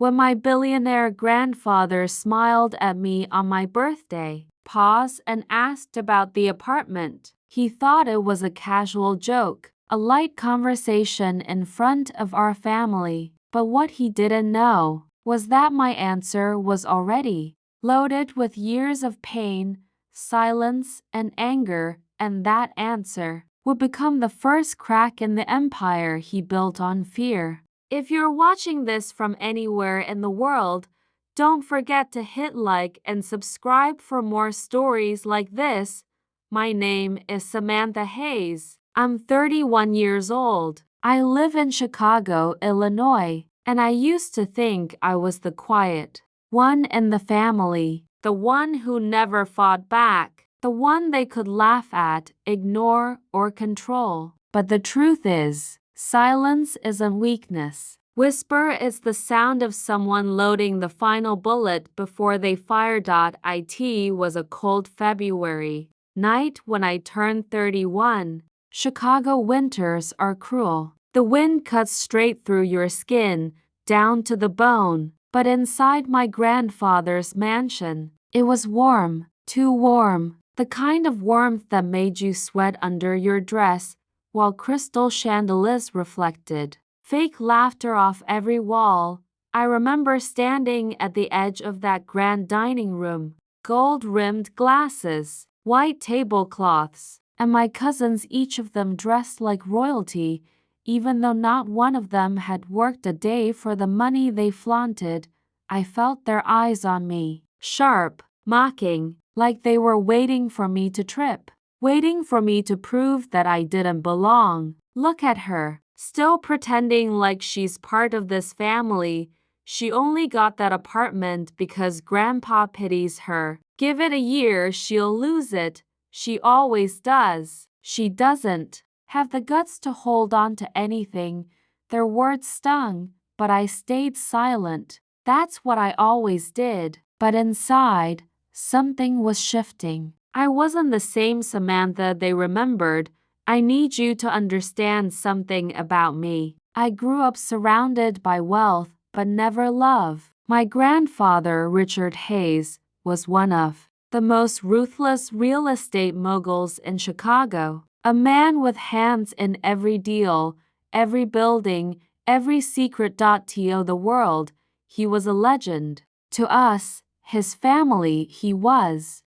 When my billionaire grandfather smiled at me on my birthday, paused and asked about the apartment. He thought it was a casual joke, a light conversation in front of our family. But what he didn't know was that my answer was already loaded with years of pain, silence, and anger, and that answer would become the first crack in the empire he built on fear. If you're watching this from anywhere in the world, don't forget to hit like and subscribe for more stories like this. My name is Samantha Hayes. I'm 31 years old. I live in Chicago, Illinois, and I used to think I was the quiet one in the family, the one who never fought back, the one they could laugh at, ignore, or control. But the truth is, silence isn't weakness. Whisper is the sound of someone loading the final bullet before they fire. It was a cold February night when I turned 31. Chicago winters are cruel. The wind cuts straight through your skin, down to the bone. But inside my grandfather's mansion, it was warm, too warm, the kind of warmth that made you sweat under your dress, while crystal chandeliers reflected fake laughter off every wall. I remember standing at the edge of that grand dining room, gold-rimmed glasses, white tablecloths, and my cousins, each of them dressed like royalty, even though not one of them had worked a day for the money they flaunted. I felt their eyes on me, sharp, mocking, like they were waiting for me to trip, waiting for me to prove that I didn't belong. Look at her, still pretending like she's part of this family. She only got that apartment because Grandpa pities her. Give it a year, she'll lose it. She always does. She doesn't have the guts to hold on to anything. Their words stung, but I stayed silent. That's what I always did. But inside, something was shifting. I wasn't the same Samantha they remembered. I need you to understand something about me. I grew up surrounded by wealth, but never love. My grandfather, Richard Hayes, was one of the most ruthless real estate moguls in Chicago. A man with hands in every deal, every building, every secret. To the world, he was a legend. To us, his family, he was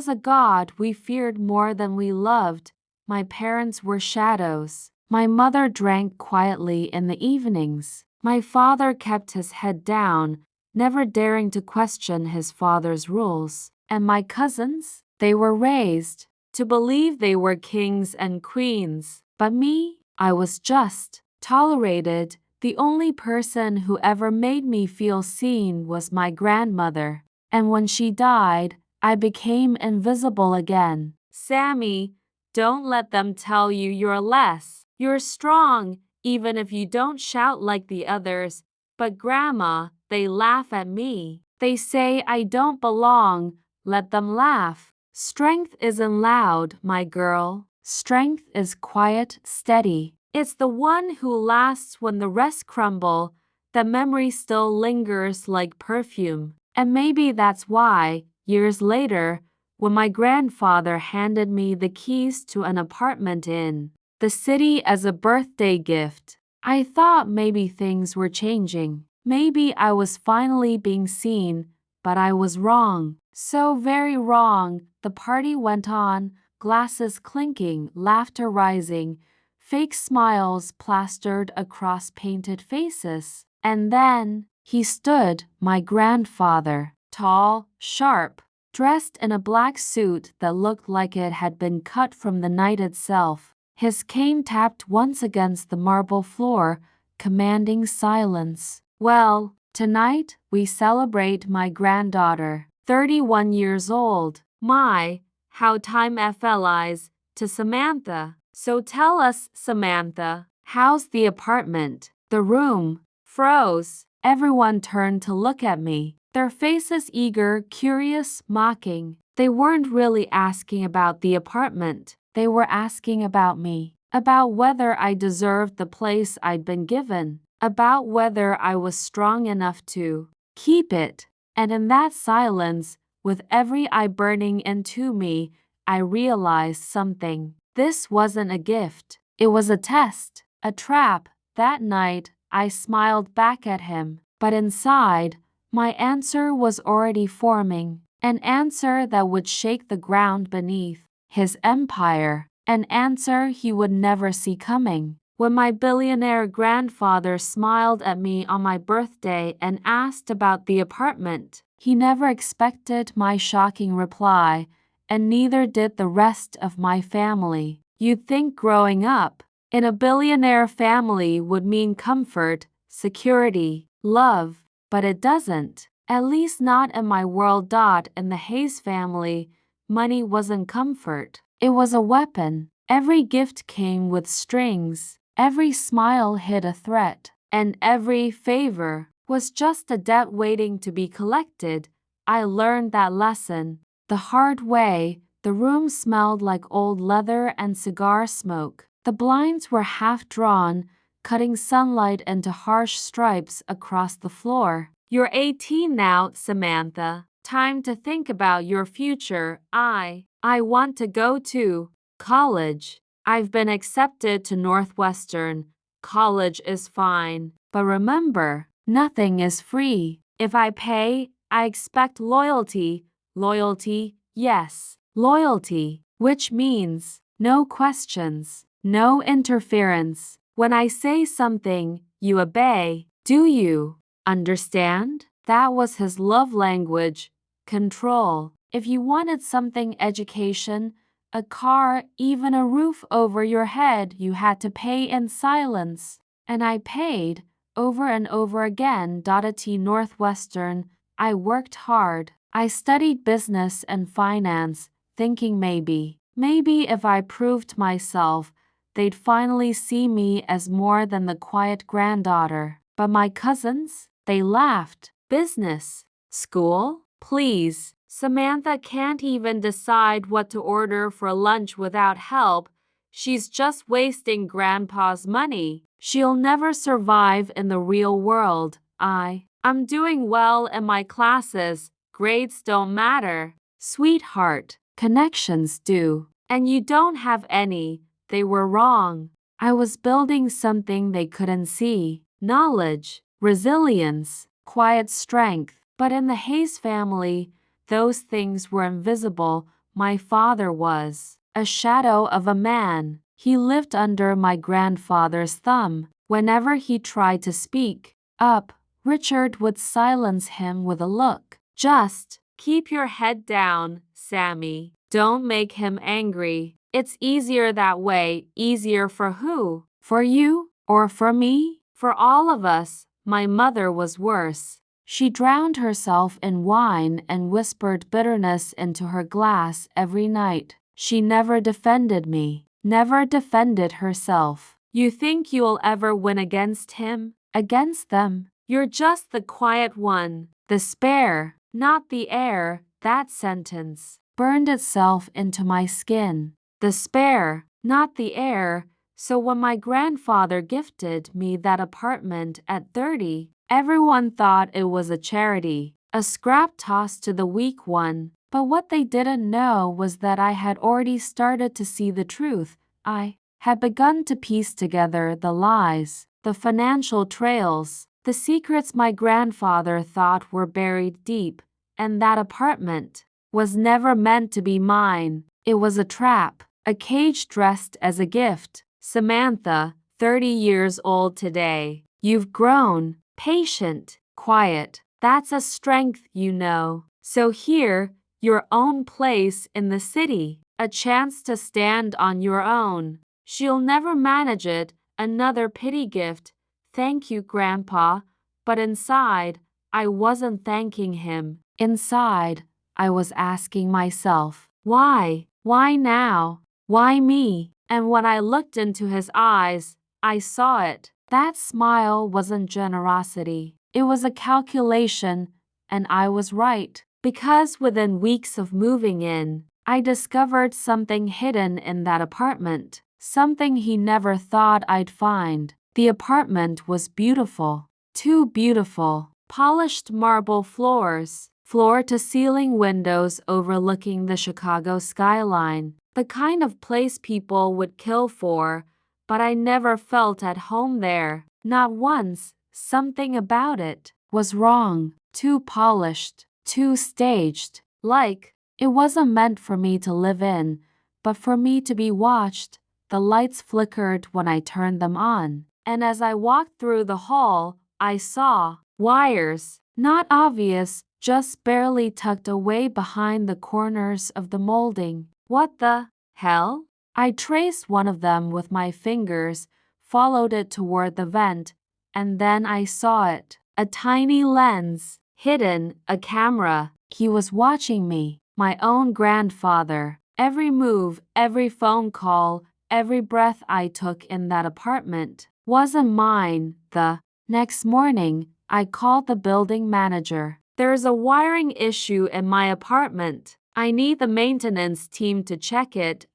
a god we feared more than we loved. My parents were shadows. My mother drank quietly in the evenings. My father kept his head down, never daring to question his father's rules. And my cousins? They were raised to believe they were kings and queens. But me? I was just tolerated. The only person who ever made me feel seen was my grandmother. And when she died, I became invisible again. Sammy, don't let them tell you you're less. You're strong, even if you don't shout like the others. But Grandma, they laugh at me. They say I don't belong. Let them laugh. Strength isn't loud, my girl. Strength is quiet, steady. It's the one who lasts when the rest crumble. The memory still lingers like perfume. And maybe that's why, years later, when my grandfather handed me the keys to an apartment in the city as a birthday gift, I thought maybe things were changing. Maybe I was finally being seen, but I was wrong. So very wrong. The party went on, glasses clinking, laughter rising, fake smiles plastered across painted faces. And then he stood, my grandfather, tall, sharp, dressed in a black suit that looked like it had been cut from the night itself. His cane tapped once against the marble floor, commanding silence. Well, tonight we celebrate my granddaughter, 31 years old. My, how time flies. To Samantha. So tell us, Samantha, how's the apartment? The room froze. Everyone turned to look at me, their faces eager, curious, mocking. They weren't really asking about the apartment. They were asking about me, about whether I deserved the place I'd been given. about whether I was strong enough to keep it. And in that silence, with every eye burning into me, I realized something. This wasn't a gift. It was a test, a trap. That night, I smiled back at him, but inside, my answer was already forming. An answer that would shake the ground beneath his empire. An answer he would never see coming. When my billionaire grandfather smiled at me on my birthday and asked about the apartment, he never expected my shocking reply, and neither did the rest of my family. You'd think growing up in a billionaire family would mean comfort, security, love, but it doesn't. At least not in my world. In the Hayes family, money wasn't comfort. It was a weapon. Every gift came with strings. Every smile hid a threat, and every favor was just a debt waiting to be collected. I learned that lesson the hard way. The room smelled like old leather and cigar smoke. The blinds were half drawn, cutting sunlight into harsh stripes across the floor. You're 18 now, Samantha. Time to think about your future. I want to go to college. I've been accepted to Northwestern. College is fine. But remember, nothing is free. If I pay, I expect loyalty. Loyalty, yes, loyalty, which means no questions, no interference. When I say something, you obey. Do you understand? That was his love language. Control. If you wanted something, education, a car, even a roof over your head, you had to pay in silence. And I paid, over and over again. At Northwestern, I worked hard. I studied business and finance, thinking maybe if I proved myself, they'd finally see me as more than the quiet granddaughter. But my cousins, they laughed. Business, school, please. Samantha can't even decide what to order for lunch without help. She's just wasting Grandpa's money. She'll never survive in the real world. I'm doing well in my classes. Grades don't matter. Sweetheart, connections do. And you don't have any. They were wrong. I was building something they couldn't see. Knowledge, resilience, quiet strength. But in the Hayes family, those things were invisible. My father was a shadow of a man. He lived under my grandfather's thumb. Whenever he tried to speak up, Richard would silence him with a look. Just keep your head down, Sammy. Don't make him angry. It's easier that way. Easier for who? For you? Or for me? For all of us. My mother was worse. She drowned herself in wine and whispered bitterness into her glass every night. She never defended me, never defended herself. You think you'll ever win against him? Against them? You're just the quiet one, the spare, not the heir. That sentence burned itself into my skin. The spare, not the heir. So when my grandfather gifted me that apartment at 30, everyone thought it was a charity, a scrap tossed to the weak one. But what they didn't know was that I had already started to see the truth. I had begun to piece together the lies, the financial trails, the secrets my grandfather thought were buried deep. And that apartment was never meant to be mine. It was a trap, a cage dressed as a gift. Samantha, 30 years old today. You've grown, patient, quiet. That's a strength, you know. So here, your own place in the city, a chance to stand on your own. She'll never manage it. Another pity gift. Thank you, Grandpa. But inside, I wasn't thanking him. Inside, I was asking myself, why? Why now? Why me? And when I looked into his eyes, I saw it. That smile wasn't generosity. It was a calculation, and I was right. Because within weeks of moving in, I discovered something hidden in that apartment. Something he never thought I'd find. The apartment was beautiful. Too beautiful. Polished marble floors, floor-to-ceiling windows overlooking the Chicago skyline. The kind of place people would kill for, but I never felt at home there. Not once. Something about it was wrong. Too polished. Too staged. Like, it wasn't meant for me to live in, but for me to be watched. The lights flickered when I turned them on, and as I walked through the hall, I saw wires, not obvious, just barely tucked away behind the corners of the molding. What the hell? I traced one of them with my fingers, followed it toward the vent, and then I saw it. A tiny lens, hidden, a camera. He was watching me, my own grandfather. Every move, every phone call, every breath I took in that apartment wasn't mine. The next morning, I called the building manager. There's a wiring issue in my apartment. I need the maintenance team to check it.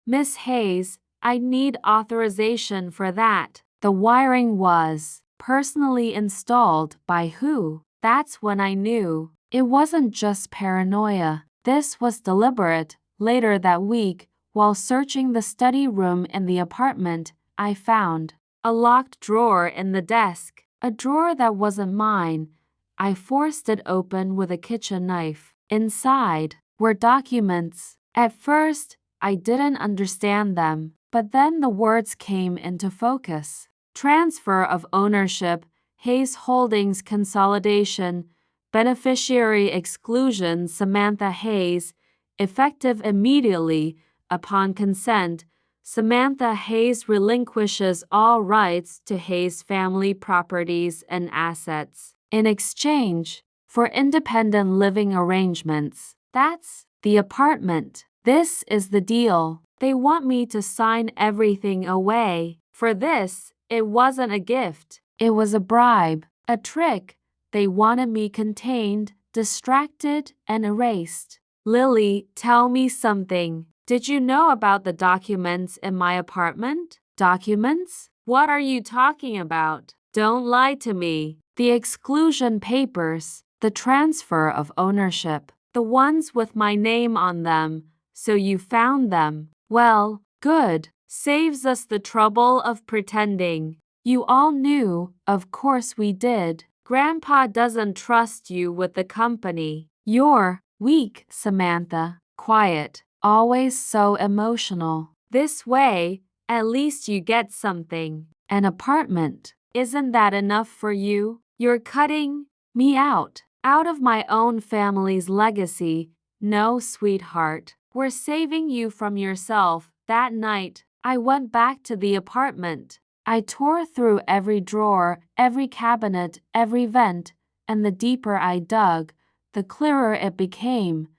Miss Hayes, I need authorization for that. The wiring was personally installed by who? That's when I knew. It wasn't just paranoia. This was deliberate. Later that week, while searching the study room in the apartment, I found a locked drawer in the desk. A drawer that wasn't mine. I forced it open with a kitchen knife. Inside were documents. At first, I didn't understand them, but then the words came into focus. Transfer of ownership, Hayes Holdings consolidation, beneficiary exclusion Samantha Hayes, effective immediately, upon consent, Samantha Hayes relinquishes all rights to Hayes family properties and assets in exchange for independent living arrangements. That's the apartment. This is the deal. They want me to sign everything away. For this, it wasn't a gift. It was a bribe, a trick. They wanted me contained, distracted, and erased. Lily, tell me something. Did you know about the documents in my apartment? Documents? What are you talking about? Don't lie to me. The exclusion papers, the transfer of ownership, the ones with my name on them. So you found them. Well, good. Saves us the trouble of pretending. You all knew, of course we did. Grandpa doesn't trust you with the company. You're weak, Samantha. Quiet. Always so emotional. This way, at least you get something. An apartment. Isn't that enough for you? You're cutting me out of my own family's legacy. No, sweetheart. We're saving you from yourself. That night, I went back to the apartment. I tore through every drawer, every cabinet, every vent, and the deeper I dug, the clearer it became.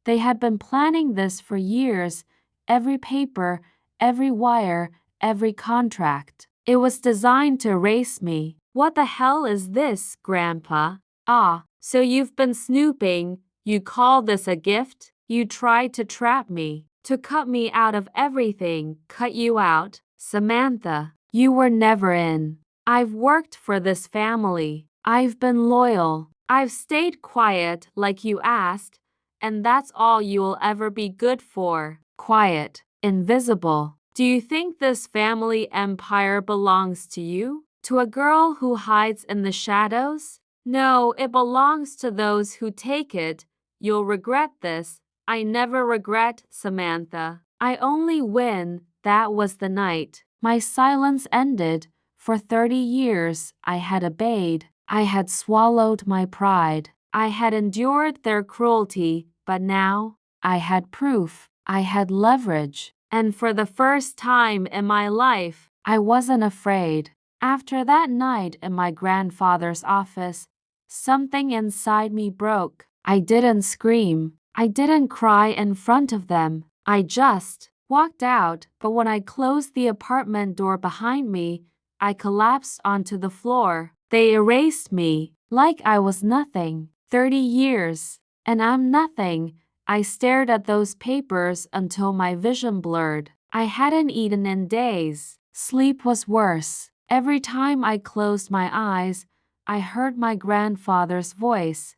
They had been planning this for years. Every paper, every wire, every contract. It was designed to erase me. What the hell is this, Grandpa? Ah, so you've been snooping. You call this a gift? You tried to trap me, to cut me out of everything, cut you out. Samantha, you were never in. I've worked for this family. I've been loyal. I've stayed quiet like you asked, and that's all you'll ever be good for. Quiet, invisible. Do you think this family empire belongs to you? To a girl who hides in the shadows? No, it belongs to those who take it. You'll regret this. I never regret, Samantha. I only win. That was the night. My silence ended. For 30 years, I had obeyed. I had swallowed my pride. I had endured their cruelty, but now I had proof. I had leverage. And for the first time in my life, I wasn't afraid. After that night in my grandfather's office, something inside me broke. I didn't scream. I didn't cry in front of them. I just walked out, but when I closed the apartment door behind me, I collapsed onto the floor. They erased me like I was nothing. 30 years, and I'm nothing. I stared at those papers until my vision blurred. I hadn't eaten in days. Sleep was worse. Every time I closed my eyes, I heard my grandfather's voice.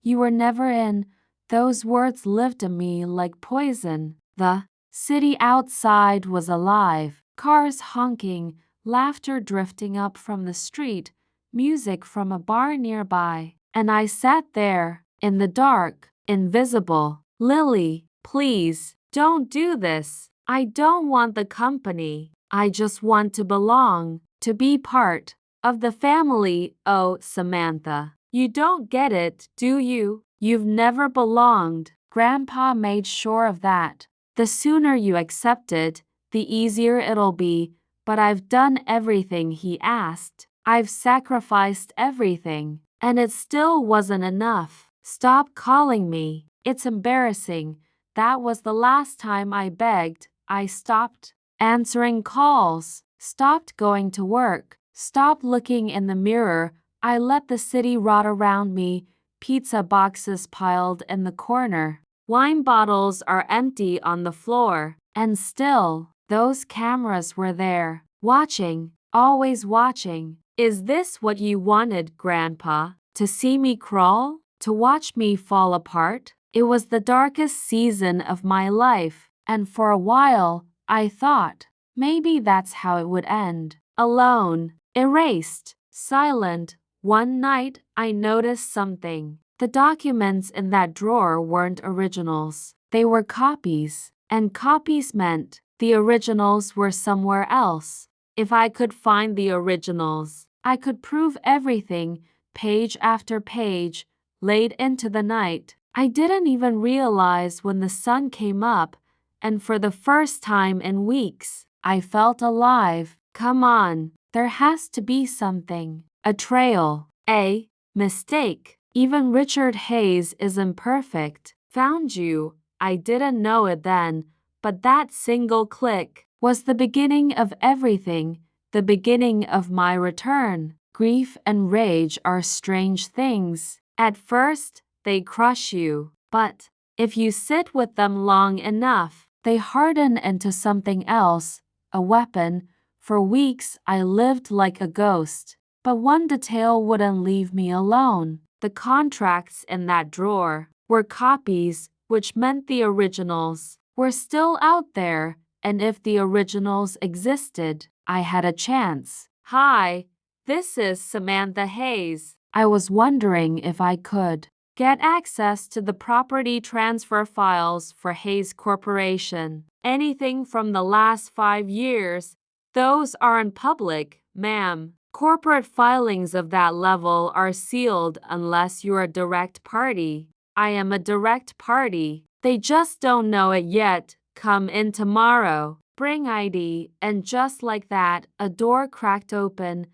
You were never in. Those words lived in me like poison. The city outside was alive. Cars honking, laughter drifting up from the street, music from a bar nearby. And I sat there, in the dark, invisible. Lily, please, don't do this. I don't want the company. I just want to belong, to be part of the family. Oh, Samantha, you don't get it, do you? You've never belonged. Grandpa made sure of that. The sooner you accept it, the easier it'll be, but I've done everything he asked. I've sacrificed everything, and it still wasn't enough. Stop calling me. It's embarrassing. That was the last time I begged. I stopped answering calls, stopped going to work, stopped looking in the mirror. I let the city rot around me. Pizza boxes piled in the corner. Wine bottles are empty on the floor. And still, those cameras were there, watching, always watching. Is this what you wanted, Grandpa? To see me crawl? To watch me fall apart? It was the darkest season of my life, and for a while, I thought, maybe that's how it would end. Alone, erased, silent. One night, I noticed something. The documents in that drawer weren't originals. They were copies, and copies meant the originals were somewhere else. If I could find the originals, I could prove everything, page after page, laid into the night. I didn't even realize when the sun came up, and for the first time in weeks, I felt alive. Come on, there has to be something. A trail. A mistake. Even Richard Hayes isn't perfect. Found you. I didn't know it then, but that single click was the beginning of everything, the beginning of my return. Grief and rage are strange things. At first, they crush you, but if you sit with them long enough, they harden into something else, a weapon. For weeks, I lived like a ghost, but one detail wouldn't leave me alone. The contracts in that drawer were copies, which meant the originals were still out there, and if the originals existed, I had a chance. Hi, this is Samantha Hayes. I was wondering if I could get access to the property transfer files for Hayes Corporation. Anything from the last 5 years. Those aren't public, ma'am. Corporate filings of that level are sealed unless you're a direct party. I am a direct party. They just don't know it yet. Come in tomorrow. Bring ID. And just like that, a door cracked open.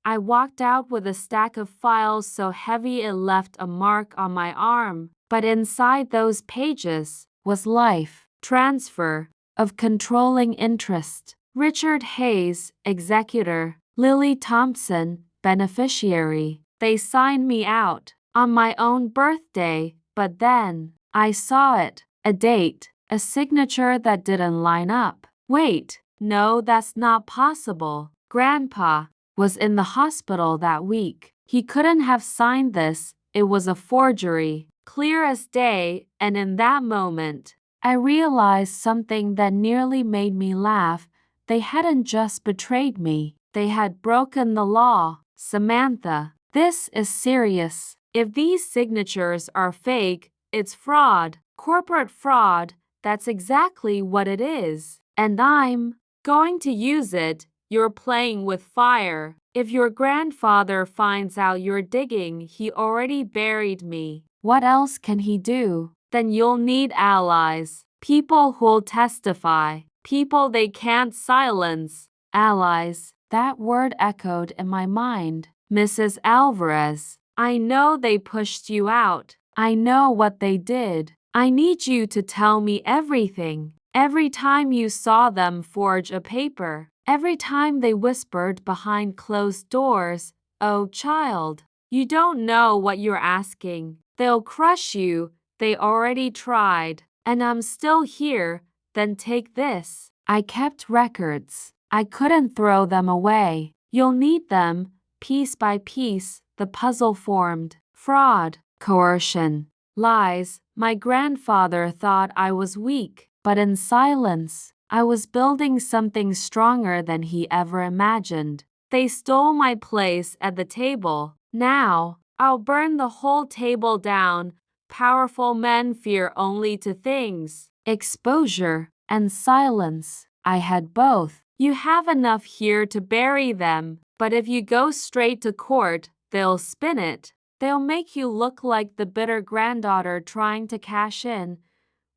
I walked out with a stack of files so heavy it left a mark on my arm. But inside those pages was life, transfer of controlling interest. Richard Hayes, executor. Lily Thompson, beneficiary. They signed me out on my own birthday, but then I saw it. A date, a signature that didn't line up. Wait, no, that's not possible. Grandpa was in the hospital that week. He couldn't have signed this. It was a forgery, clear as day, and in that moment, I realized something that nearly made me laugh. They hadn't just betrayed me. They had broken the law. Samantha, this is serious. If these signatures are fake, it's fraud. Corporate fraud. That's exactly what it is. And I'm going to use it. You're playing with fire. If your grandfather finds out you're digging, he already buried me. What else can he do? Then you'll need allies. People who'll testify. People they can't silence. Allies. That word echoed in my mind. Mrs. Alvarez, I know they pushed you out. I know what they did. I need you to tell me everything. Every time you saw them forge a paper. Every time they whispered behind closed doors. Oh, child, you don't know what you're asking. They'll crush you. They already tried. And I'm still here. Then take this. I kept records. I couldn't throw them away. You'll need them. Piece by piece, the puzzle formed. Fraud, coercion, lies. My grandfather thought I was weak, but in silence, I was building something stronger than he ever imagined. They stole my place at the table. Now, I'll burn the whole table down. Powerful men fear only two things: exposure and silence. I had both. You have enough here to bury them, but if you go straight to court, they'll spin it. They'll make you look like the bitter granddaughter trying to cash in,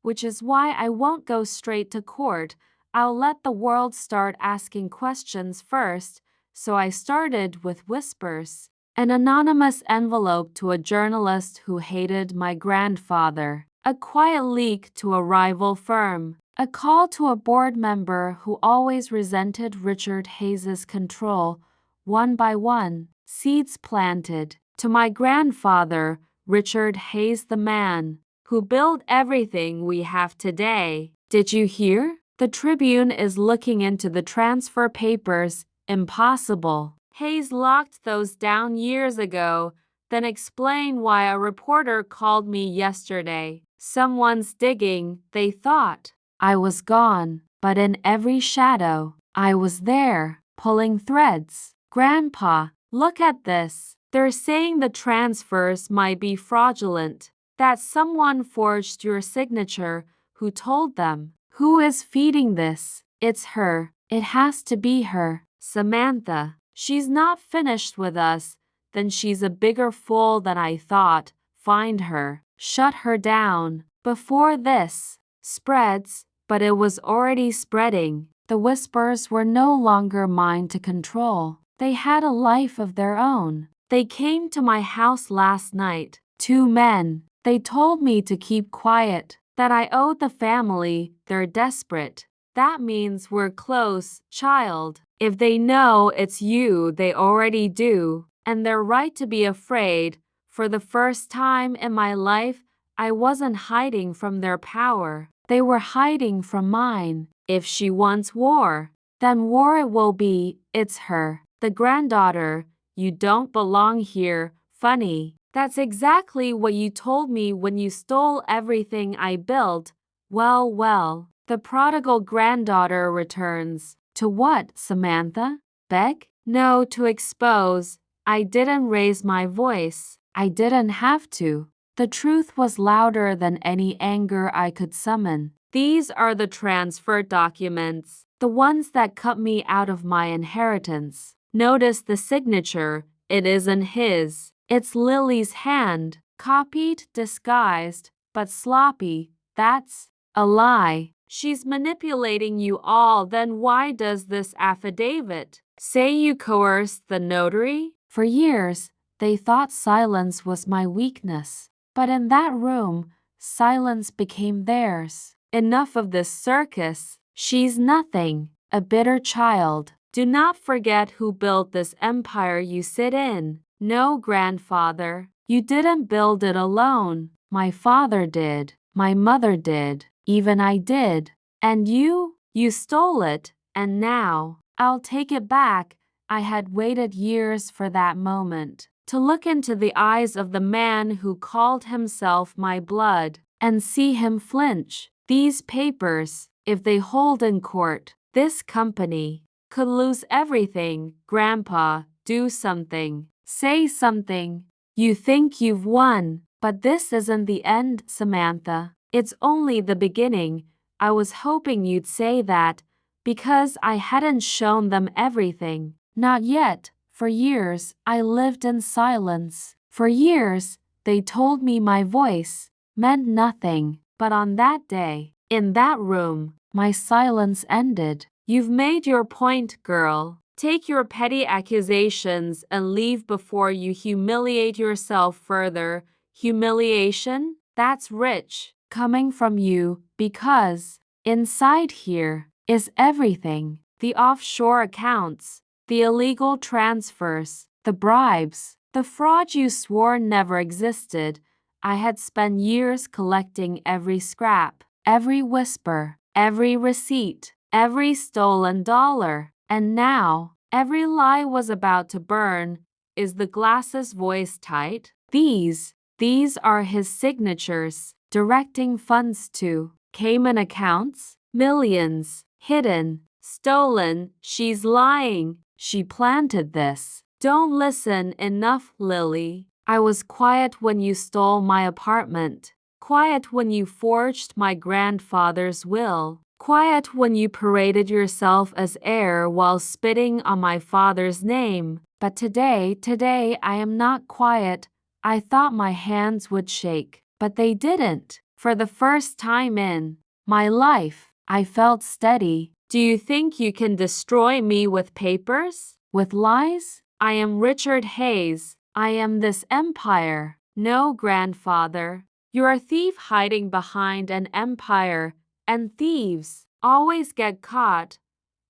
which is why I won't go straight to court. I'll let the world start asking questions first, so I started with whispers. An anonymous envelope to a journalist who hated my grandfather. A quiet leak to a rival firm. A call to a board member who always resented Richard Hayes's control. One by one, seeds planted. To my grandfather, Richard Hayes, the man who built everything we have today. Did you hear? The Tribune is looking into the transfer papers. Impossible. Hayes locked those down years ago, then explained why a reporter called me yesterday. Someone's digging, they thought. I was gone, but in every shadow, I was there, pulling threads. Grandpa, look at this. They're saying the transfers might be fraudulent, that someone forged your signature. Who told them? Who is feeding this? It's her. It has to be her. Samantha. She's not finished with us. Then she's a bigger fool than I thought. Find her. Shut her down. Before this spreads, but it was already spreading. The whispers were no longer mine to control. They had a life of their own. They came to my house last night. 2 men. They told me to keep quiet, that I owed the family. They're desperate. That means we're close, child. If they know it's you, they already do. And they're right to be afraid. For the first time in my life, I wasn't hiding from their power. They were hiding from mine. If she wants war, then war it will be. It's her. The granddaughter. You don't belong here. Funny. That's exactly what you told me when you stole everything I built. Well, well. The prodigal granddaughter returns. To what, Samantha? Beg? No, to expose. I didn't raise my voice. I didn't have to. The truth was louder than any anger I could summon. These are the transfer documents, the ones that cut me out of my inheritance. Notice the signature. It isn't his. It's Lily's hand. Copied, disguised, but sloppy. That's a lie. She's manipulating you all. Then why does this affidavit say you coerced the notary? For years, they thought silence was my weakness. But in that room, silence became theirs. Enough of this circus. She's nothing. A bitter child. Do not forget who built this empire you sit in. No, grandfather. You didn't build it alone. My father did. My mother did. Even I did. And you? You stole it. And now, I'll take it back. I had waited years for that moment. To look into the eyes of the man who called himself my blood, and see him flinch. These papers, if they hold in court, this company could lose everything. Grandpa, do something. Say something. You think you've won, but this isn't the end, Samantha. It's only the beginning. I was hoping you'd say that, because I hadn't shown them everything. Not yet. For years, I lived in silence. For years, they told me my voice meant nothing. But on that day, in that room, my silence ended. You've made your point, girl. Take your petty accusations and leave before you humiliate yourself further. Humiliation? That's rich, coming from you, because inside here is everything. The offshore accounts, the illegal transfers, the bribes, the fraud you swore never existed. I had spent years collecting every scrap, every whisper, every receipt, every stolen dollar. And now, Every lie was about to burn. Is the glass's voice tight? These are his signatures, directing funds to Cayman accounts, millions, hidden, stolen. She's lying. She planted this. Don't listen enough, Lily. I was quiet when you stole my apartment. Quiet when you forged my grandfather's will. Quiet when you paraded yourself as heir while spitting on my father's name. But today I am not quiet. I thought my hands would shake, but they didn't. For the first time in my life, I felt steady. Do you think you can destroy me with papers? With lies? I am Richard Hayes. I am this empire. No, grandfather. You're a thief hiding behind an empire, and thieves always get caught.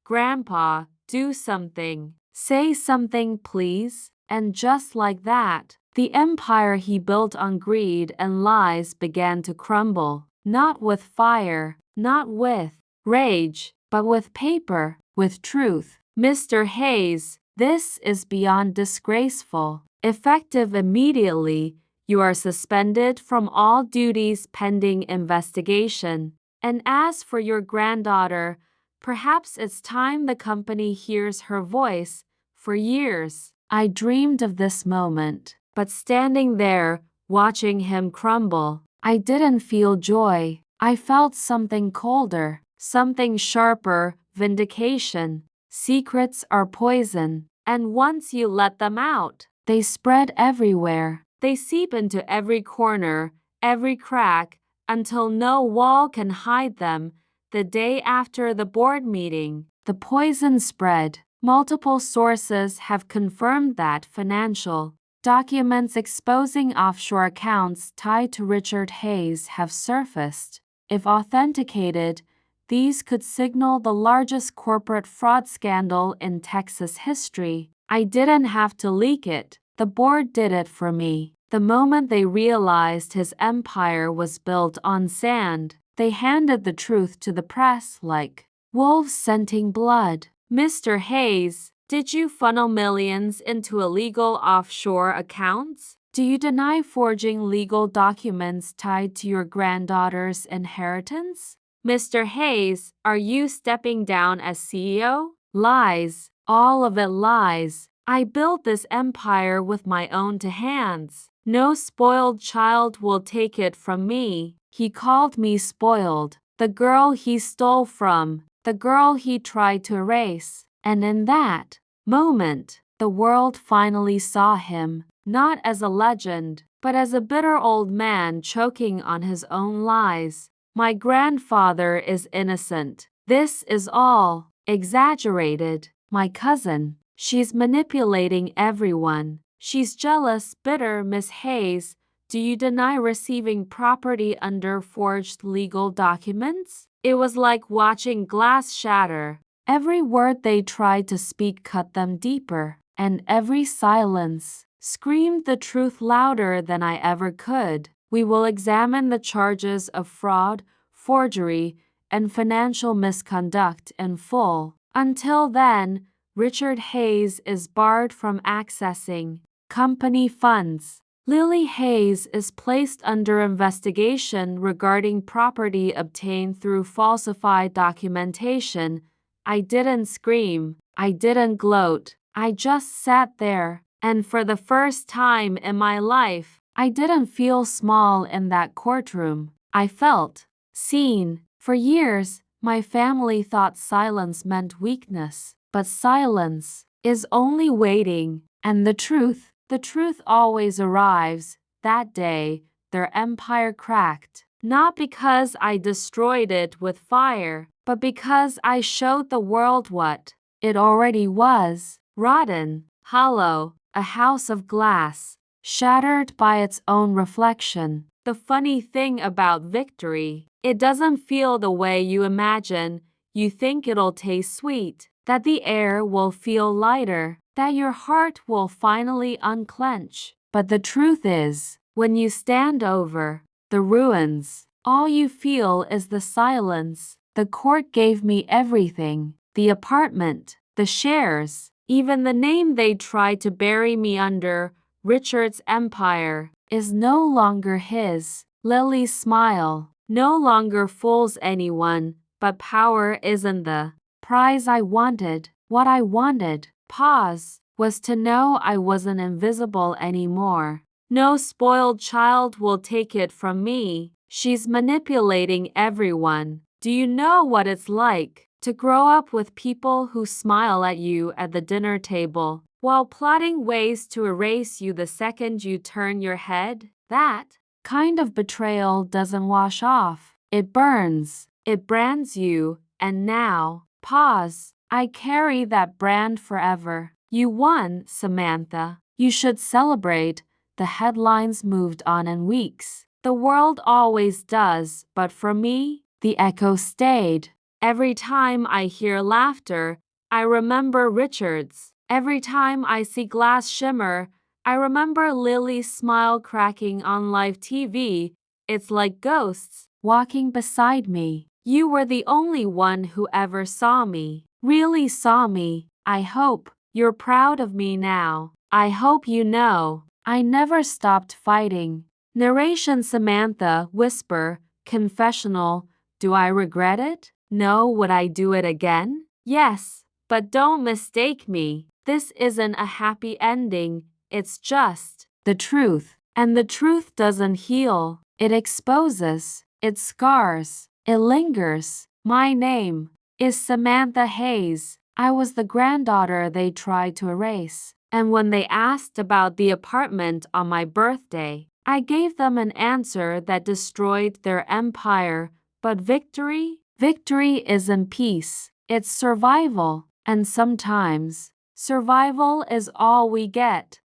Grandpa, do something. Say something, please. And just like that, the empire he built on greed and lies began to crumble. Not with fire, not with rage, but with paper, with truth. Mr. Hayes, this is beyond disgraceful. Effective immediately, you are suspended from all duties pending investigation. And as for your granddaughter, perhaps it's time the company hears her voice. For years, I dreamed of this moment, but standing there, watching him crumble, I didn't feel joy. I felt something colder, something sharper, vindication. Secrets are poison, and once you let them out, they spread everywhere. They seep into every corner, every crack, until no wall can hide them. The day after the board meeting, the poison spread. Multiple sources have confirmed that financial documents exposing offshore accounts tied to Richard Hayes have surfaced. If authenticated, these could signal the largest corporate fraud scandal in Texas history. I didn't have to leak it. The board did it for me. The moment they realized his empire was built on sand, they handed the truth to the press like wolves scenting blood. Mr. Hayes, did you funnel millions into illegal offshore accounts? Do you deny forging legal documents tied to your granddaughter's inheritance? Mr. Hayes, are you stepping down as CEO? Lies. All of it lies. I built this empire with my own two hands. No spoiled child will take it from me. He called me spoiled. The girl he stole from. The girl he tried to erase. And in that moment, the world finally saw him, not as a legend, but as a bitter old man choking on his own lies. My grandfather is innocent. This is all exaggerated. My cousin, she's manipulating everyone. She's jealous, bitter. Miss Hayes, do you deny receiving property under forged legal documents? It was like watching glass shatter. Every word they tried to speak cut them deeper, and every silence screamed the truth louder than I ever could. We will examine the charges of fraud, forgery, and financial misconduct in full. Until then, Richard Hayes is barred from accessing company funds. Lily Hayes is placed under investigation regarding property obtained through falsified documentation. I didn't scream. I didn't gloat. I just sat there, and for the first time in my life, I didn't feel small in that courtroom. I felt seen. For years, my family thought silence meant weakness, but silence is only waiting, and the truth always arrives. That day, their empire cracked, not because I destroyed it with fire, but because I showed the world what it already was: rotten, hollow, a house of glass, shattered by its own reflection. The funny thing about victory, it doesn't feel the way you imagine. You think it'll taste sweet, that the air will feel lighter, that your heart will finally unclench. But the truth is, when you stand over the ruins, all you feel is the silence. The court gave me everything: the apartment, the shares, Even the name they tried to bury me under, Richard's empire, is no longer his. Lily's smile no longer fools anyone, but power isn't the prize I wanted. What I wanted, pause, was to know I wasn't invisible anymore. No spoiled child will take it from me. She's manipulating everyone. Do you know what it's like to grow up with people who smile at you at the dinner table while plotting ways to erase you the second you turn your head? That kind of betrayal doesn't wash off. It burns. It brands you. And now, pause. I carry that brand forever. You won, Samantha. You should celebrate. The headlines moved on in weeks. The world always does, but for me, the echo stayed. Every time I hear laughter, I remember Richard's. Every time I see glass shimmer, I remember Lily's smile cracking on live TV. It's like ghosts walking beside me. You were the only one who ever saw me, really saw me. I hope you're proud of me now. I hope you know I never stopped fighting. Narration Samantha, whisper, confessional, do I regret it? No, would I do it again? Yes, but don't mistake me. This isn't a happy ending, it's just the truth. And the truth doesn't heal, it exposes, it scars, it lingers. My name is Samantha Hayes. I was the granddaughter they tried to erase. And when they asked about the apartment on my birthday, I gave them an answer that destroyed their empire. But victory? Victory isn't peace. It's survival. And sometimes, survival is all we get.